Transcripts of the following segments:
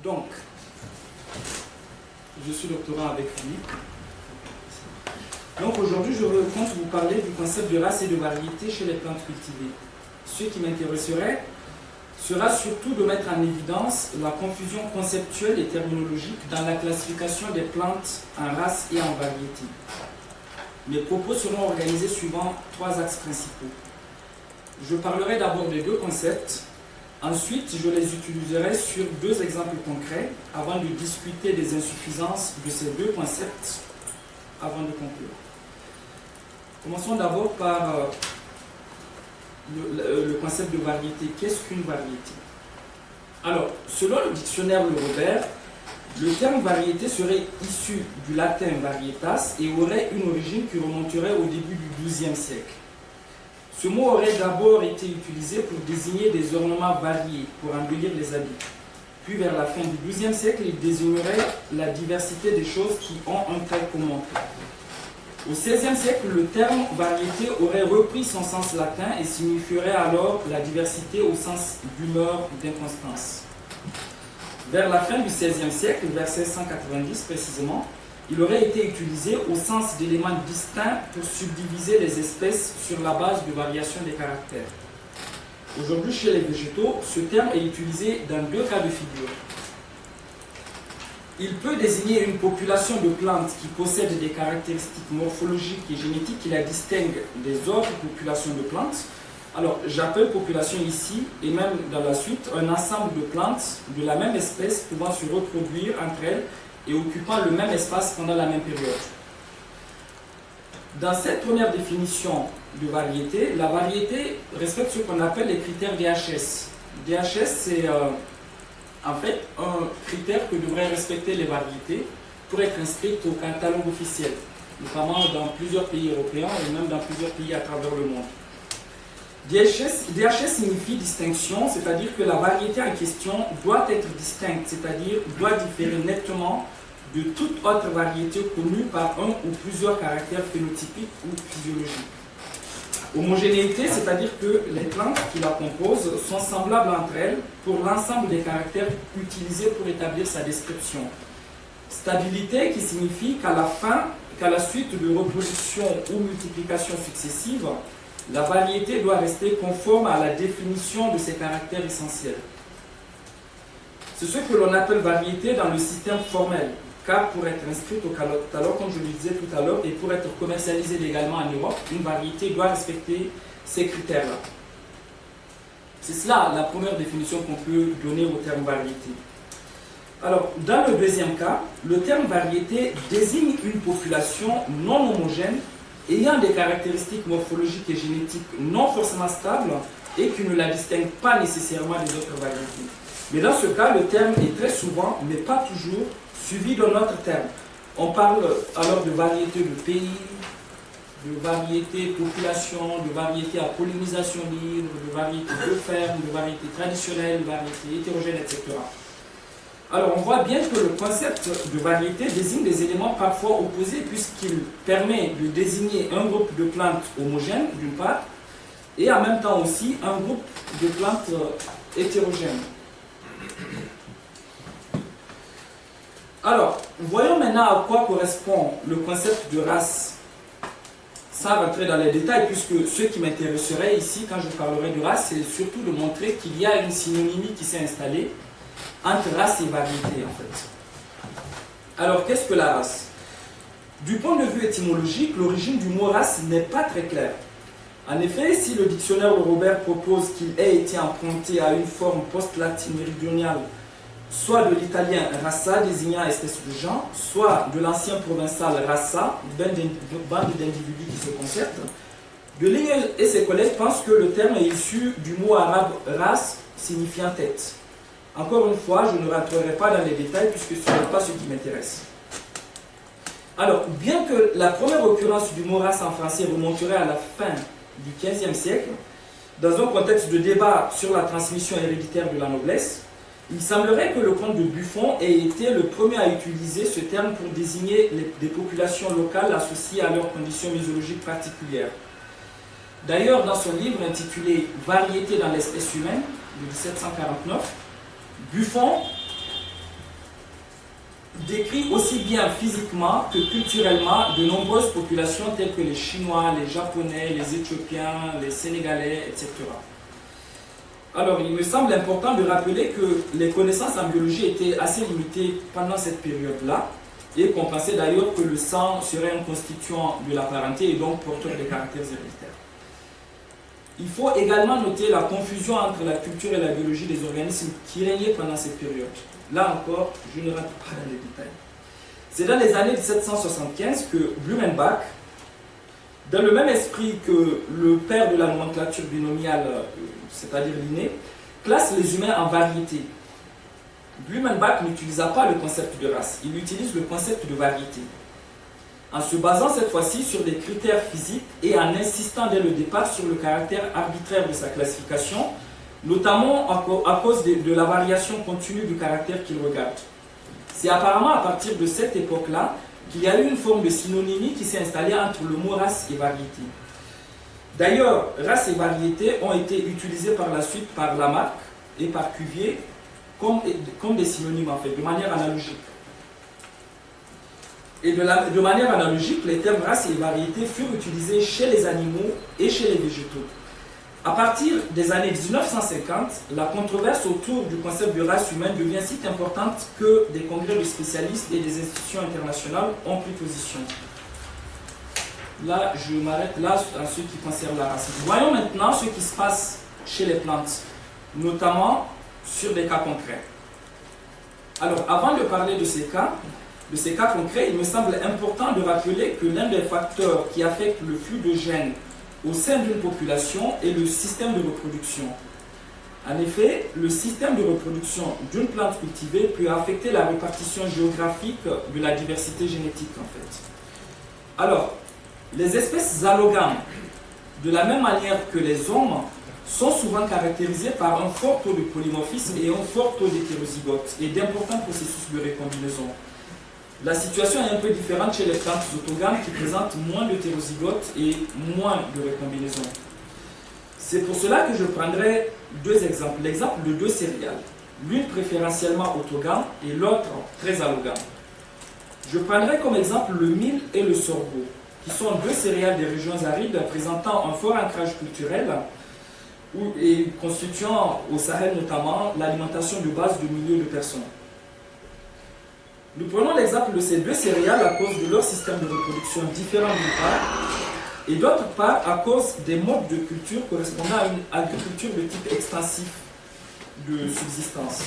Donc, je suis doctorant avec Philippe. Donc aujourd'hui, je compte vous parler du concept de race et de variété chez les plantes cultivées. Ce qui m'intéresserait sera surtout de mettre en évidence la confusion conceptuelle et terminologique dans la classification des plantes en race et en variété. Mes propos seront organisés suivant 3 axes principaux. Je parlerai d'abord des 2 concepts, ensuite je les utiliserai sur 2 exemples concrets avant de discuter des insuffisances de ces 2 concepts avant de conclure. Commençons d'abord par le concept de variété. Qu'est-ce qu'une variété? Alors, selon le dictionnaire Le Robert, le terme variété serait issu du latin varietas et aurait une origine qui remonterait au début du XIIe siècle. Ce mot aurait d'abord été utilisé pour désigner des ornements variés, pour embellir les habits. Puis vers la fin du XIIe siècle, il désignerait la diversité des choses qui ont un trait commun. Au XVIe siècle, le terme variété aurait repris son sens latin et signifierait alors la diversité au sens d'humeur, d'inconstance. Vers la fin du XVIe siècle, vers 1690 précisément, il aurait été utilisé au sens d'éléments distincts pour subdiviser les espèces sur la base de variation des caractères. Aujourd'hui, chez les végétaux, ce terme est utilisé dans 2 cas de figure. Il peut désigner une population de plantes qui possèdent des caractéristiques morphologiques et génétiques qui la distinguent des autres populations de plantes. Alors, j'appelle population ici, et même dans la suite, un ensemble de plantes de la même espèce pouvant se reproduire entre elles et occupant le même espace pendant la même période. Dans cette première définition de variété, la variété respecte ce qu'on appelle les critères DHS. DHS, c'est en fait un critère que devraient respecter les variétés pour être inscrites au catalogue officiel, notamment dans plusieurs pays européens et même dans plusieurs pays à travers le monde. DHS signifie distinction, c'est-à-dire que la variété en question doit être distincte, c'est-à-dire doit différer nettement de toute autre variété connue par un ou plusieurs caractères phénotypiques ou physiologiques. Homogénéité, c'est-à-dire que les plantes qui la composent sont semblables entre elles pour l'ensemble des caractères utilisés pour établir sa description. Stabilité, qui signifie qu'à la suite de reproduction ou multiplication successive, la variété doit rester conforme à la définition de ses caractères essentiels. C'est ce que l'on appelle variété dans le système formel, car pour être inscrite au catalogue, comme je le disais tout à l'heure, et pour être commercialisée légalement en Europe, une variété doit respecter ces critères-là. C'est cela la première définition qu'on peut donner au terme variété. Alors, dans le deuxième cas, le terme variété désigne une population non homogène ayant des caractéristiques morphologiques et génétiques non forcément stables et qui ne la distinguent pas nécessairement des autres variétés. Mais dans ce cas, le terme est très souvent, mais pas toujours, suivi d'un autre terme. On parle alors de variété de pays, de variété population, de variété à pollinisation libre, de variété de ferme, de variété traditionnelle, de variété hétérogène, etc. Alors on voit bien que le concept de variété désigne des éléments parfois opposés puisqu'il permet de désigner un groupe de plantes homogènes d'une part et en même temps aussi un groupe de plantes hétérogènes. Alors, voyons maintenant à quoi correspond le concept de race, sans rentrer dans les détails, puisque ce qui m'intéresserait ici, quand je parlerai de race, c'est surtout de montrer qu'il y a une synonymie qui s'est installée entre race et variété, en fait. Alors, qu'est-ce que la race? Du point de vue étymologique, l'origine du mot race n'est pas très claire. En effet, si le dictionnaire de Robert propose qu'il ait été emprunté à une forme post-latine méridionale, soit de l'italien rassa, désignant espèce de genre, soit de l'ancien provençal rassa, bande d'individus qui se concertent, Deligne et ses collègues pensent que le terme est issu du mot arabe ras, signifiant tête. Encore une fois, je ne rentrerai pas dans les détails puisque ce n'est pas ce qui m'intéresse. Alors, bien que la première occurrence du mot race en français remonterait à la fin du XVe siècle, dans un contexte de débat sur la transmission héréditaire de la noblesse, il semblerait que le comte de Buffon ait été le premier à utiliser ce terme pour désigner des populations locales associées à leurs conditions muséologiques particulières. D'ailleurs, dans son livre intitulé « Variété dans l'espèce humaine » de 1749, Buffon décrit aussi bien physiquement que culturellement de nombreuses populations telles que les Chinois, les Japonais, les Éthiopiens, les Sénégalais, etc. Alors, il me semble important de rappeler que les connaissances en biologie étaient assez limitées pendant cette période-là et qu'on pensait d'ailleurs que le sang serait un constituant de la parenté et donc porteur de caractères héréditaires. Il faut également noter la confusion entre la culture et la biologie des organismes qui régnait pendant cette période. Là encore, je ne rentre pas dans les détails. C'est dans les années 1775 que Blumenbach, dans le même esprit que le père de la nomenclature binomiale, c'est-à-dire Linné, classe les humains en variétés. Blumenbach n'utilisa pas le concept de race, il utilise le concept de variété. En se basant cette fois-ci sur des critères physiques et en insistant dès le départ sur le caractère arbitraire de sa classification, notamment à cause de la variation continue du caractère qu'il regarde. C'est apparemment à partir de cette époque-là qu'il y a eu une forme de synonymie qui s'est installée entre le mot race et variété. D'ailleurs, race et variété ont été utilisés par la suite par Lamarck et par Cuvier comme des synonymes en fait, de manière analogique. Et de manière analogique, les termes race et variété furent utilisés chez les animaux et chez les végétaux. À partir des années 1950, la controverse autour du concept de race humaine devient si importante que des congrès de spécialistes et des institutions internationales ont pris position. Là, je m'arrête là à ce qui concerne la race. Voyons maintenant ce qui se passe chez les plantes, notamment sur des cas concrets. Alors, avant de parler de ces cas concrets, il me semble important de rappeler que l'un des facteurs qui affecte le flux de gènes au sein d'une population est le système de reproduction. En effet, le système de reproduction d'une plante cultivée peut affecter la répartition géographique de la diversité génétique en fait. Alors, les espèces allogames, de la même manière que les hommes, sont souvent caractérisées par un fort taux de polymorphisme et un fort taux d'hétérozygote et d'importants processus de recombinaison. La situation est un peu différente chez les plantes autogames qui présentent moins d'hétérozygotes et moins de recombinaison. C'est pour cela que je prendrai deux exemples. L'exemple de deux céréales, l'une préférentiellement autogame et l'autre très allogame. Je prendrai comme exemple le mil et le sorgho, qui sont deux céréales des régions arides présentant un fort ancrage culturel et constituant au Sahel notamment l'alimentation de base de milliers de personnes. Nous prenons l'exemple de ces deux céréales à cause de leur système de reproduction différent d'une part, et d'autre part à cause des modes de culture correspondant à une agriculture de type extensif de subsistance,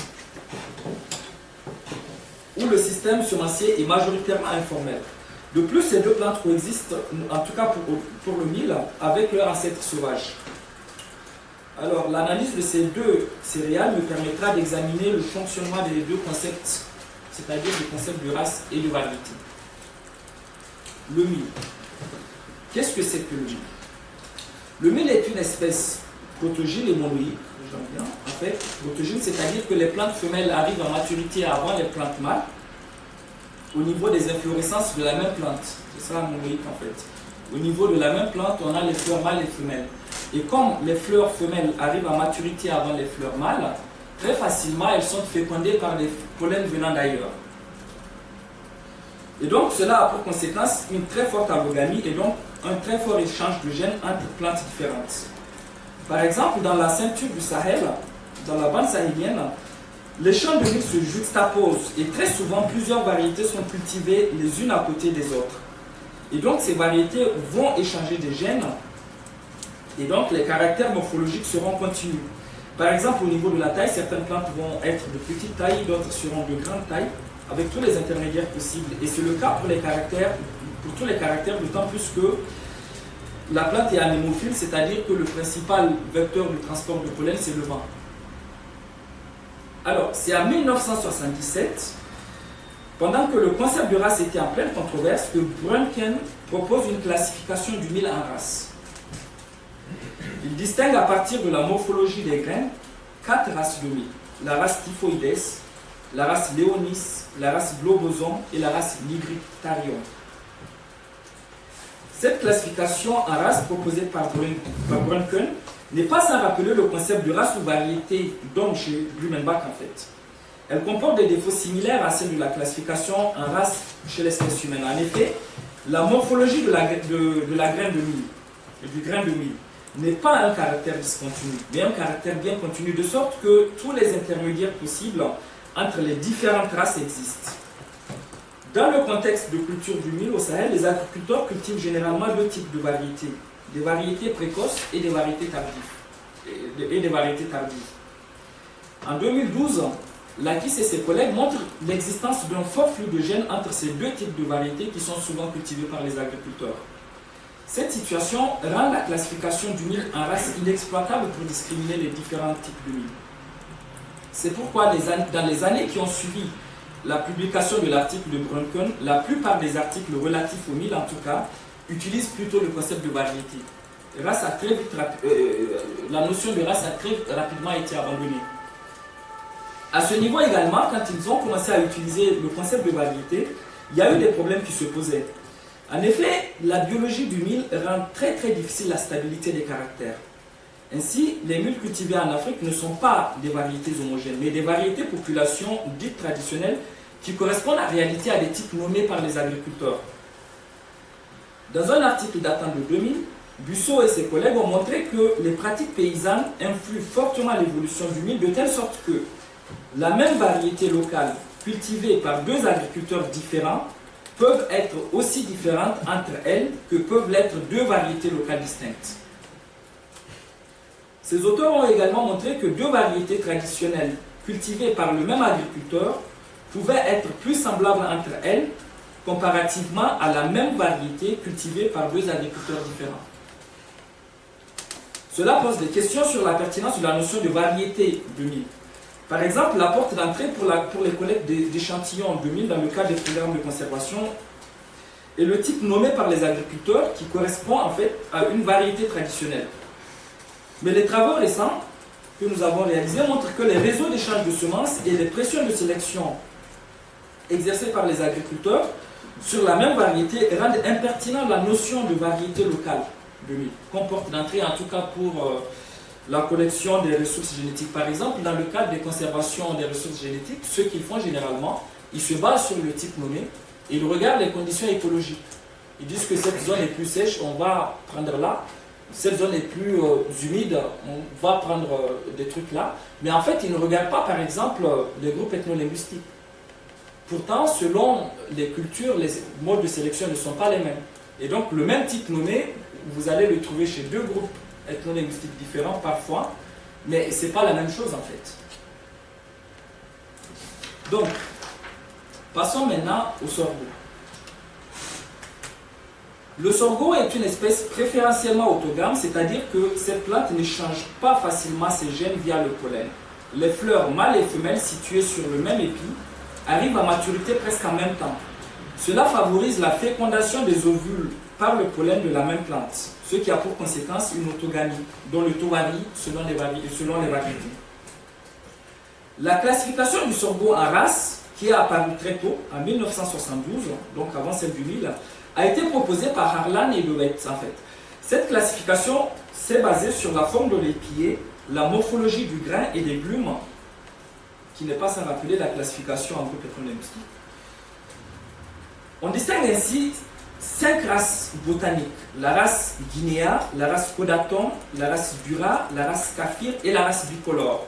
où le système semencier est majoritairement informel. De plus, ces deux plantes coexistent, en tout cas pour le mil, avec leur ancêtre sauvage. Alors, l'analyse de ces deux céréales me permettra d'examiner le fonctionnement des deux concepts, c'est-à-dire le concept de race et de variété. Le mil. Qu'est-ce que c'est que le mil? Le mil est une espèce protogyne et monoïque, en fait, protogyne, c'est-à-dire que les plantes femelles arrivent en maturité avant les plantes mâles, au niveau des inflorescences de la même plante. C'est ça la monoïque en fait. Au niveau de la même plante, on a les fleurs mâles et femelles. Et comme les fleurs femelles arrivent à maturité avant les fleurs mâles, très facilement elles sont fécondées par des pollens venant d'ailleurs. Et donc cela a pour conséquence une très forte allogamie et donc un très fort échange de gènes entre plantes différentes. Par exemple, dans la ceinture du Sahel, dans la bande sahélienne, les champs de mil se juxtaposent et très souvent plusieurs variétés sont cultivées les unes à côté des autres. Et donc ces variétés vont échanger des gènes et donc les caractères morphologiques seront continus. Par exemple, au niveau de la taille, certaines plantes vont être de petite taille, d'autres seront de grande taille, avec tous les intermédiaires possibles. Et c'est le cas pour tous les caractères, d'autant plus que la plante est anémophile, c'est-à-dire que le principal vecteur de transport de pollen, c'est le vent. Alors, c'est en 1977, pendant que le concept de race était en pleine controverse, que Brunken propose une classification du mil en races. Il distingue à partir de la morphologie des graines 4 races de mil. La race Typhoides, la race Léonis, la race Globosome et la race Nigritarium. Cette classification en race proposée par Brunken n'est pas sans rappeler le concept de race ou variété d'homme chez Blumenbach en fait. Elle comporte des défauts similaires à celle de la classification en race chez l'espèce humaine. En effet, la morphologie de la graine de mil, du grain de mil, n'est pas un caractère discontinu, mais un caractère bien continu, de sorte que tous les intermédiaires possibles entre les différentes races existent. Dans le contexte de culture du mil au Sahel, les agriculteurs cultivent généralement deux types de variétés, des variétés précoces et des variétés tardives. En 2012, Lakis et ses collègues montrent l'existence d'un fort flux de gènes entre ces deux types de variétés qui sont souvent cultivées par les agriculteurs. Cette situation rend la classification du mil en race inexploitable pour discriminer les différents types de mil. C'est pourquoi dans les années qui ont suivi la publication de l'article de Brunken, la plupart des articles relatifs au mil en tout cas utilisent plutôt le concept de variété. La notion de race a très rapidement été abandonnée. À ce niveau également, quand ils ont commencé à utiliser le concept de variété, il y a eu des problèmes qui se posaient. En effet, la biologie du mil rend très difficile la stabilité des caractères. Ainsi, les mules cultivées en Afrique ne sont pas des variétés homogènes, mais des variétés populations dites traditionnelles qui correspondent en réalité à des types nommés par les agriculteurs. Dans un article datant de 2000, Busso et ses collègues ont montré que les pratiques paysannes influent fortement l'évolution du mil de telle sorte que la même variété locale cultivée par deux agriculteurs différents peuvent être aussi différentes entre elles que peuvent l'être deux variétés locales distinctes. Ces auteurs ont également montré que deux variétés traditionnelles cultivées par le même agriculteur pouvaient être plus semblables entre elles comparativement à la même variété cultivée par deux agriculteurs différents. Cela pose des questions sur la pertinence de la notion de variété de mil. Par exemple, la porte d'entrée pour les collectes d'échantillons de mil dans le cadre des programmes de conservation est le type nommé par les agriculteurs qui correspond en fait à une variété traditionnelle. Mais les travaux récents que nous avons réalisés montrent que les réseaux d'échange de semences et les pressions de sélection exercées par les agriculteurs sur la même variété rendent impertinent la notion de variété locale de mil, comme porte d'entrée en tout cas pour la collection des ressources génétiques. Par exemple, dans le cadre des conservations des ressources génétiques, ce qu'ils font généralement, ils se basent sur le type nommé et ils regardent les conditions écologiques. Ils disent que cette zone est plus sèche, on va prendre là. Cette zone est plus humide, on va prendre des trucs là. Mais en fait, ils ne regardent pas, par exemple, les groupes ethno-linguistiques. Pourtant, selon les cultures, les modes de sélection ne sont pas les mêmes. Et donc, le même type nommé, vous allez le trouver chez deux groupes ethno-linguistiques différents parfois, mais ce n'est pas la même chose en fait. Donc, passons maintenant au sorgho. Le sorgho est une espèce préférentiellement autogame, c'est-à-dire que cette plante ne change pas facilement ses gènes via le pollen. Les fleurs mâles et femelles situées sur le même épi arrivent à maturité presque en même temps. Cela favorise la fécondation des ovules par le pollen de la même plante, ce qui a pour conséquence une autogamie, dont le taux varie selon les variétés. La classification du sorgho en race, qui est apparue très tôt, en 1972, donc avant celle du mil, a été proposée par Harlan et Lewet en fait. Cette classification s'est basée sur la forme de l'épier, la morphologie du grain et des glumes, qui n'est pas sans rappeler la classification en groupe ethno-linguistique. On distingue ainsi 5 races botaniques, la race Guinea, la race Codaton, la race Dura, la race Kaffir et la race bicolore.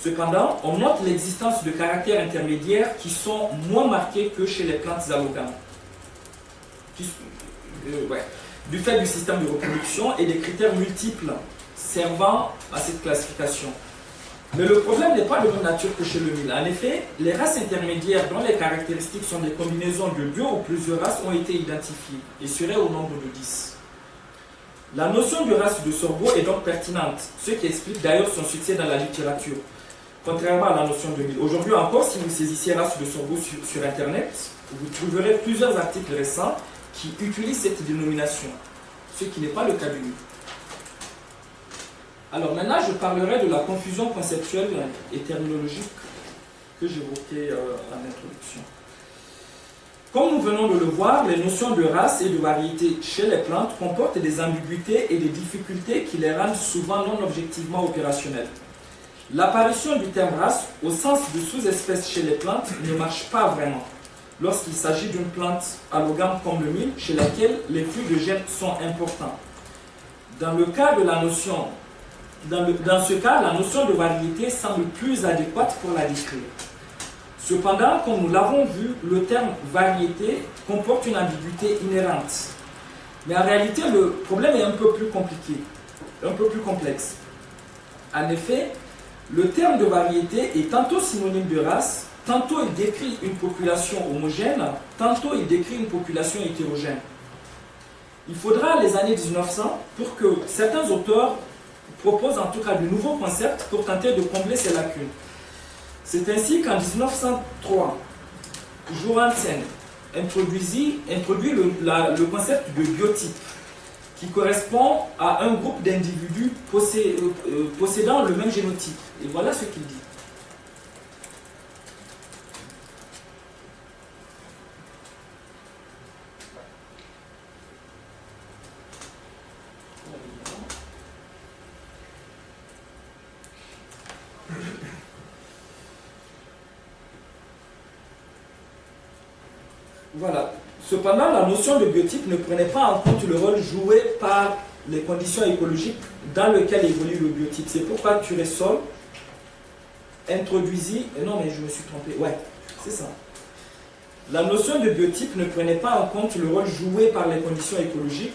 Cependant, on note l'existence de caractères intermédiaires qui sont moins marqués que chez les plantes allogames. Du fait du système de reproduction et des critères multiples servant à cette classification. Mais le problème n'est pas de même nature que chez le mil. En effet, les races intermédiaires dont les caractéristiques sont des combinaisons de 2 ou plusieurs races ont été identifiées et seraient au nombre de 10. La notion de race de sorgho est donc pertinente, ce qui explique d'ailleurs son succès dans la littérature, contrairement à la notion de mil. Aujourd'hui encore, si vous saisissez race de sorgho sur Internet, vous trouverez plusieurs articles récents qui utilisent cette dénomination, ce qui n'est pas le cas du mil. Alors maintenant, je parlerai de la confusion conceptuelle et terminologique que j'évoquais en introduction. Comme nous venons de le voir, les notions de race et de variété chez les plantes comportent des ambiguïtés et des difficultés qui les rendent souvent non objectivement opérationnelles. L'apparition du terme race au sens de sous-espèce chez les plantes ne marche pas vraiment lorsqu'il s'agit d'une plante allogame comme le mil, chez laquelle les flux de gènes sont importants. Dans ce cas, la notion de variété semble plus adéquate pour la décrire. Cependant, comme nous l'avons vu, le terme variété comporte une ambiguïté inhérente. Mais en réalité, le problème est un peu plus compliqué, un peu plus complexe. En effet, le terme de variété est tantôt synonyme de race, tantôt il décrit une population homogène, tantôt il décrit une population hétérogène. Il faudra les années 1900 pour que certains auteurs proposent en tout cas de nouveaux concepts pour tenter de combler ces lacunes. C'est ainsi qu'en 1903, Johansen introduit le concept de biotype, qui correspond à un groupe d'individus possédant le même génotype. Et voilà ce qu'il dit. Voilà. Cependant, la notion de biotype ne prenait pas en compte le rôle joué par les conditions écologiques dans lesquelles évolue le biotype. C'est pourquoi Turessol introduisit... Non, mais je me suis trompé. Ouais, c'est ça. La notion de biotype ne prenait pas en compte le rôle joué par les conditions écologiques,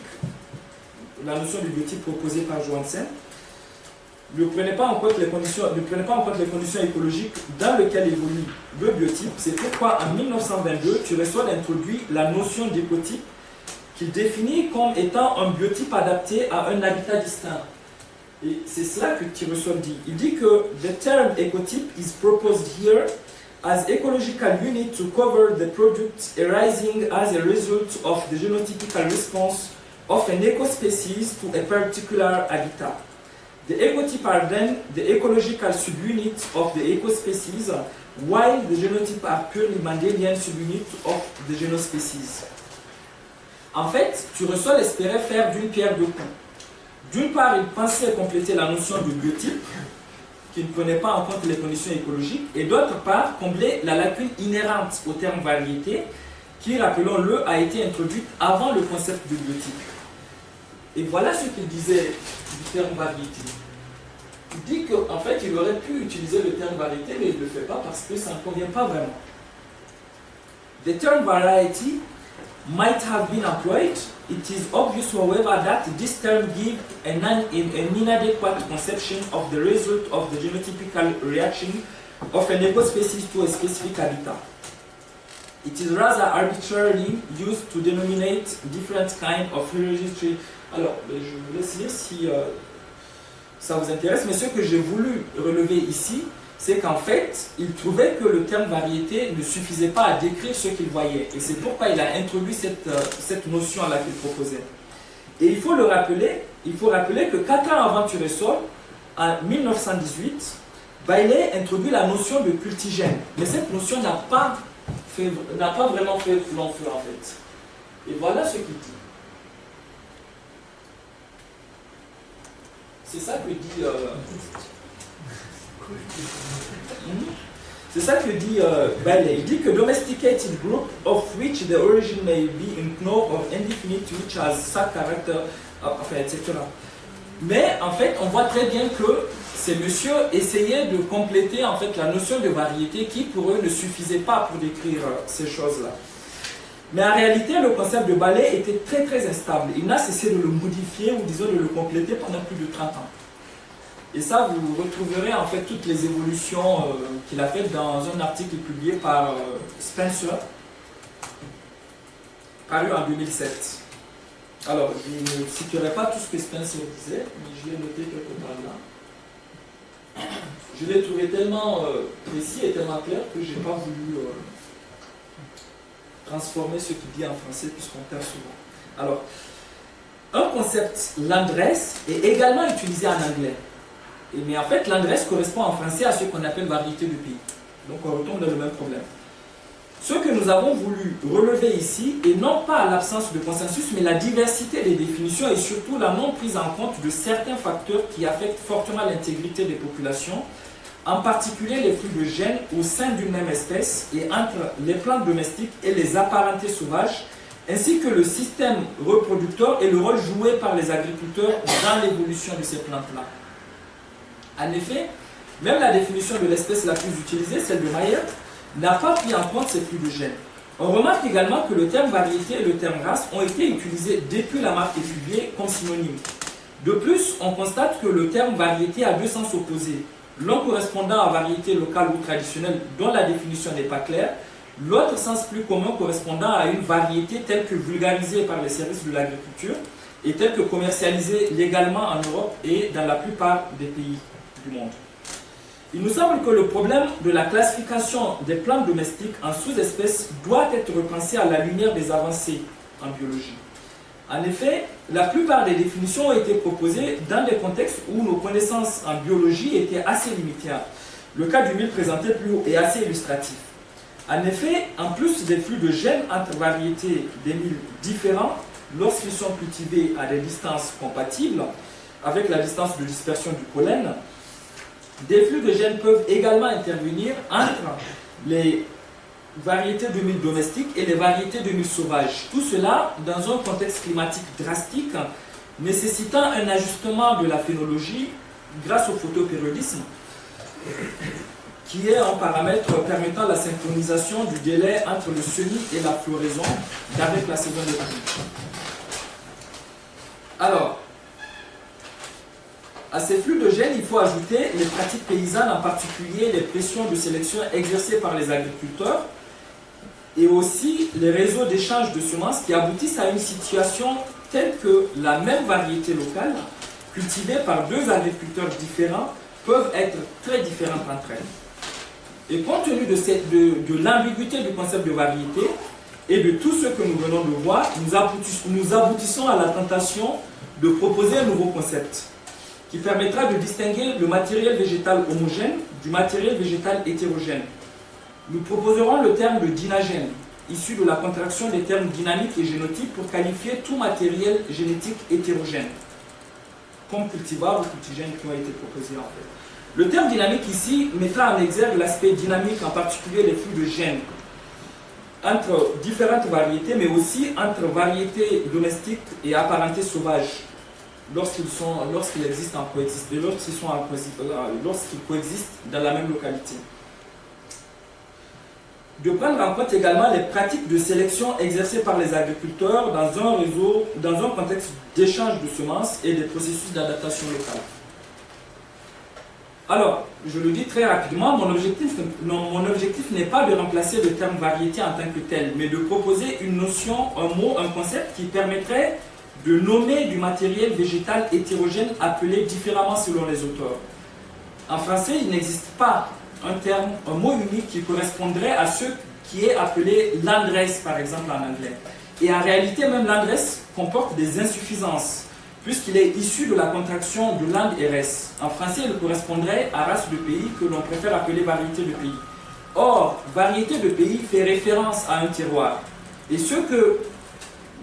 la notion de biotype proposée par Johansen, ne prenait pas en compte les conditions écologiques dans lesquelles évolue le biotype. C'est pourquoi en 1922, Turessol introduit la notion d'écotype qu'il définit comme étant un biotype adapté à un habitat distinct. Et c'est cela que Turessol dit. Il dit que the term ecotype is proposed here as ecological unit to cover the products arising as a result of the genotypical response of an ecospecies to a particular habitat. The ecotype are then the ecological subunit of the ecospecies, while the genotype are purely Mendelian subunit of the genospecies. En fait, Turessol espérait faire d'une pierre deux coups. D'une part, il pensait compléter la notion de biotype, qui ne prenait pas en compte les conditions écologiques, et d'autre part, combler la lacune inhérente au terme variété, qui, rappelons-le, a été introduite avant le concept de biotype. Et voilà ce qu'il disait du terme variété. Il dit qu'en fait, il aurait pu utiliser le terme variété, mais il ne le fait pas parce que ça ne convient pas vraiment. The term variety might have been employed. It is obvious, however, that this term gives an inadequate conception of the result of the genotypical reaction of an ecospecies to a specific habitat. It is rather arbitrarily used to denominate different kinds of hereditary. Alors, je vous laisse lire si ça vous intéresse, mais ce que j'ai voulu relever ici, c'est qu'en fait, il trouvait que le terme variété ne suffisait pas à décrire ce qu'il voyait. Et c'est pourquoi il a introduit cette notion-là qu'il proposait. Et il faut rappeler que 4 ans avant Turessol, en 1918, Bailey introduit la notion de cultigène. Mais cette notion n'a pas vraiment fait long feu en fait. Et voilà ce qu'il dit. C'est ça que dit... C'est ça que dit Bailey. Il dit que domesticated group of which the origin may be unknown or indefinite which has such character, enfin, etc. Mais en fait, on voit très bien que ces messieurs essayaient de compléter en fait la notion de variété qui pour eux ne suffisait pas pour décrire ces choses-là. Mais en réalité, le concept de Bailey était très très instable. Il n'a cessé de le modifier ou disons de le compléter pendant plus de 30 ans. Et ça, vous retrouverez en fait toutes les évolutions qu'il a faites dans un article publié par Spencer, paru en 2007. Alors, je ne citerai pas tout ce que Spencer disait, mais je l'ai noté quelque part là. Je l'ai trouvé tellement précis et tellement clair que je n'ai pas voulu transformer ce qu'il dit en français puisqu'on perd souvent. Alors, un concept, l'andresse, est également utilisé en anglais. Mais en fait, l'andresse correspond en français à ce qu'on appelle variété de pays. Donc on retombe dans le même problème. Ce que nous avons voulu relever ici est non pas l'absence de consensus, mais la diversité des définitions et surtout la non prise en compte de certains facteurs qui affectent fortement l'intégrité des populations, en particulier les flux de gènes au sein d'une même espèce et entre les plantes domestiques et les apparentés sauvages, ainsi que le système reproducteur et le rôle joué par les agriculteurs dans l'évolution de ces plantes-là. En effet, même la définition de l'espèce la plus utilisée, celle de Mayer, n'a pas pris en compte ces flux de gènes. On remarque également que le terme variété et le terme race ont été utilisés depuis la marque Cuvier comme synonymes. De plus, on constate que le terme variété a deux sens opposés. L'un correspondant à variété locale ou traditionnelle dont la définition n'est pas claire, l'autre sens plus commun correspondant à une variété telle que vulgarisée par les services de l'agriculture et telle que commercialisée légalement en Europe et dans la plupart des pays du monde. Il nous semble que le problème de la classification des plantes domestiques en sous-espèces doit être repensé à la lumière des avancées en biologie. En effet, la plupart des définitions ont été proposées dans des contextes où nos connaissances en biologie étaient assez limitées. Le cas du mil présenté plus haut est assez illustratif. En effet, en plus des flux de gènes entre variétés des mils différents, lorsqu'ils sont cultivés à des distances compatibles avec la distance de dispersion du pollen, des flux de gènes peuvent également intervenir entre les variétés de mil domestiques et les variétés de mil sauvages. Tout cela dans un contexte climatique drastique nécessitant un ajustement de la phénologie grâce au photopériodisme, qui est un paramètre permettant la synchronisation du délai entre le semis et la floraison avec la saison de pluie. Alors, à ces flux de gènes, il faut ajouter les pratiques paysannes, en particulier les pressions de sélection exercées par les agriculteurs, et aussi les réseaux d'échange de semences qui aboutissent à une situation telle que la même variété locale, cultivée par deux agriculteurs différents, peuvent être très différentes entre elles. Et compte tenu de l'ambiguïté du concept de variété et de tout ce que nous venons de voir, nous aboutissons à la tentation de proposer un nouveau concept qui permettra de distinguer le matériel végétal homogène du matériel végétal hétérogène. Nous proposerons le terme de dynagène, issu de la contraction des termes dynamique et génotype pour qualifier tout matériel génétique hétérogène, comme cultivar ou cultigène qui ont été proposés en fait. Le terme dynamique ici mettra en exergue l'aspect dynamique, en particulier les flux de gènes, entre différentes variétés, mais aussi entre variétés domestiques et apparentées sauvages, lorsqu'ils coexistent dans la même localité. De prendre en compte également les pratiques de sélection exercées par les agriculteurs dans un contexte d'échange de semences et des processus d'adaptation locale. Alors, je le dis très rapidement, mon objectif n'est pas de remplacer le terme variété en tant que tel, mais de proposer une notion, un mot, un concept qui permettrait de nommer du matériel végétal hétérogène appelé différemment selon les auteurs. En français, il n'existe pas un mot unique qui correspondrait à ce qui est appelé landrace, par exemple en anglais. Et en réalité, même landrace comporte des insuffisances, puisqu'il est issu de la contraction de land et res. En français, il correspondrait à race de pays que l'on préfère appeler variété de pays. Or, variété de pays fait référence à un terroir. Et ce que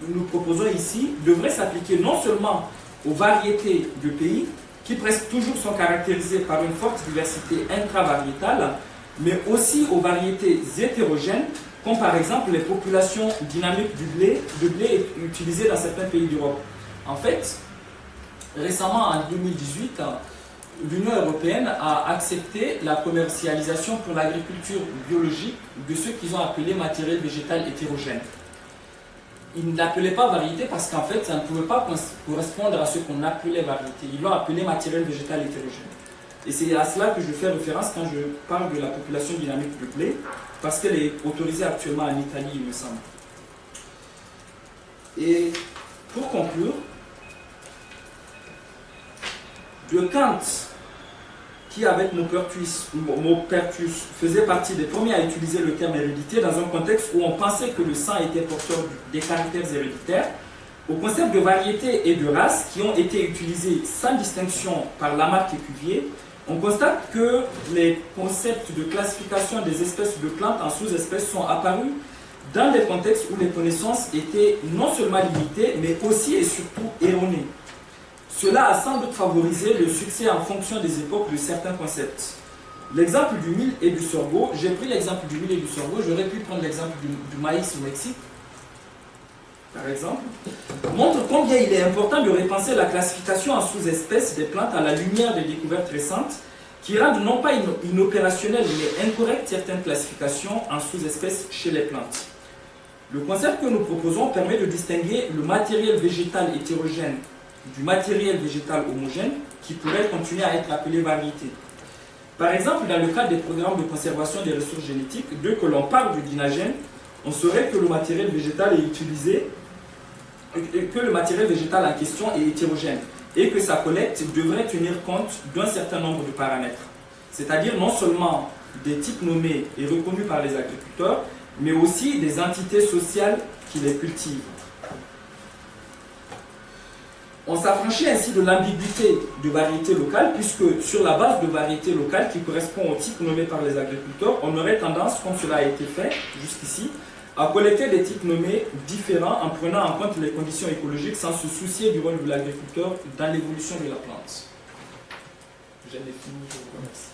nous proposons ici devrait s'appliquer non seulement aux variétés de pays, qui presque toujours sont caractérisées par une forte diversité intravariétale, mais aussi aux variétés hétérogènes, comme par exemple les populations dynamiques de blé utilisées dans certains pays d'Europe. En fait, récemment en 2018, l'Union européenne a accepté la commercialisation pour l'agriculture biologique de ce qu'ils ont appelé matériel végétal hétérogène. Ils ne l'appelaient pas variété parce qu'en fait, ça ne pouvait pas correspondre à ce qu'on appelait variété. Ils l'ont appelé matériel végétal hétérogène. Et c'est à cela que je fais référence quand je parle de la population dynamique de blé, parce qu'elle est autorisée actuellement en Italie, il me semble. Et pour conclure, de Kant, qui avec Maupertuis faisait partie des premiers à utiliser le terme hérédité dans un contexte où on pensait que le sang était porteur des caractères héréditaires, au concept de variété et de race qui ont été utilisés sans distinction par Lamarck et Cuvier, on constate que les concepts de classification des espèces de plantes en sous-espèces sont apparus dans des contextes où les connaissances étaient non seulement limitées, mais aussi et surtout erronées. Cela a sans doute favorisé le succès en fonction des époques de certains concepts. L'exemple du mil et du sorgho, j'ai pris l'exemple du mil et du sorgho, j'aurais pu prendre l'exemple du maïs au Mexique, par exemple, montre combien il est important de repenser la classification en sous-espèces des plantes à la lumière des découvertes récentes qui rendent non pas inopérationnelles mais incorrectes certaines classifications en sous-espèces chez les plantes. Le concept que nous proposons permet de distinguer le matériel végétal hétérogène du matériel végétal homogène qui pourrait continuer à être appelé variété. Par exemple, dans le cadre des programmes de conservation des ressources génétiques, dès que l'on parle du dynagène, on saurait que le matériel végétal est utilisé, que le matériel végétal en question est hétérogène et que sa collecte devrait tenir compte d'un certain nombre de paramètres, c'est-à-dire non seulement des types nommés et reconnus par les agriculteurs, mais aussi des entités sociales qui les cultivent. On s'affranchit ainsi de l'ambiguïté de variétés locales, puisque sur la base de variétés locales qui correspondent au type nommé par les agriculteurs, on aurait tendance, comme cela a été fait jusqu'ici, à collecter des types nommés différents en prenant en compte les conditions écologiques sans se soucier du rôle de l'agriculteur dans l'évolution de la plante. J'en ai fini, je vous remercie.